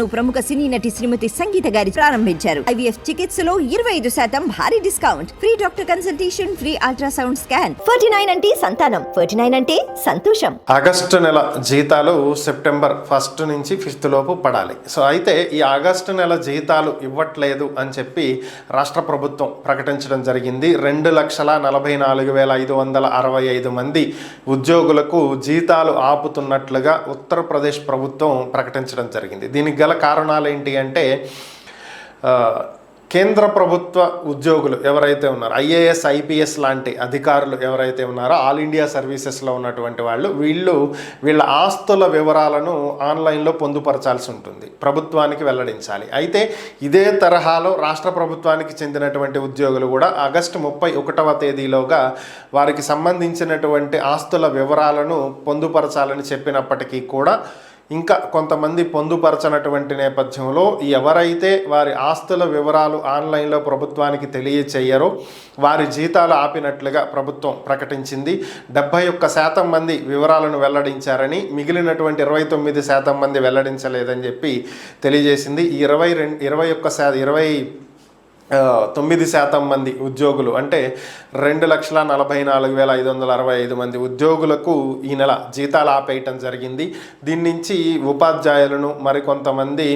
ప్రముఖ సినీ నటి శ్రీమతి సంగీత గారి ప్రారంభించారు. ఐవీఎఫ్ చికిత్సలో 25% భారీ discount, free doctor consultation, free ultrasound scan. 49 అంటే సంతానం, 49 అంటే సంతోషం. ఆగస్టు నెల జీతాలు సెప్టెంబర్ 1 నుంచి 5 లోపు పడాలి. సో అయితే ఈ ఆగస్టు నెల జీతాలు ఇవ్వట్లేదు అని చెప్పి రాష్ట్ర ప్రభుత్వం ప్రకటించడం జరిగింది. 2,44,565 మంది ఉద్యోగులకు జీతాలు ఆపుతున్నట్లుగా ఉత్తరప్రదేశ్ ప్రభుత్వం ప్రకటించడం జరిగింది. దీనికి గల కారణాలు ఏంటి అంటే కేంద్ర ప్రభుత్వ ఉద్యోగులు ఎవరైతే ఉన్నారో, ఐఏఎస్ ఐపీఎస్ లాంటి అధికారులు ఎవరైతే ఉన్నారో, ఆల్ ఇండియా సర్వీసెస్లో ఉన్నటువంటి వాళ్ళు వీళ్ళ ఆస్తుల వివరాలను ఆన్లైన్లో పొందుపరచాల్సి ఉంటుంది, ప్రభుత్వానికి వెల్లడించాలి. అయితే ఇదే తరహాలో రాష్ట్ర ప్రభుత్వానికి చెందినటువంటి ఉద్యోగులు కూడా ఆగస్టు 31వ తేదీలోగా వారికి సంబంధించినటువంటి ఆస్తుల వివరాలను పొందుపరచాలని చెప్పినప్పటికీ కూడా ఇంకా కొంతమంది పొందుపరచనటువంటి నేపథ్యంలో ఎవరైతే వారి ఆస్తుల వివరాలు ఆన్లైన్లో ప్రభుత్వానికి తెలియచేయరో వారి జీతాలు ఆపినట్లుగా ప్రభుత్వం ప్రకటించింది. 71% మంది వివరాలను వెల్లడించారని, మిగిలినటువంటి 29% మంది వెల్లడించలేదని చెప్పి తెలియజేసింది. ఈ 29% మంది ఉద్యోగులు అంటే 2,44,565 మంది ఉద్యోగులకు ఈ నెల జీతాలు ఆపేయటం జరిగింది. దీని నుంచి ఉపాధ్యాయులను, మరికొంతమంది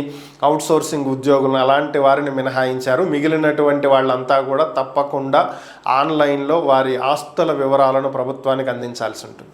అవుట్సోర్సింగ్ ఉద్యోగులను అలాంటి వారిని మినహాయించారు. మిగిలినటువంటి వాళ్ళంతా కూడా తప్పకుండా ఆన్లైన్లో వారి ఆస్తుల వివరాలను ప్రభుత్వానికి అందించాల్సి ఉంటుంది.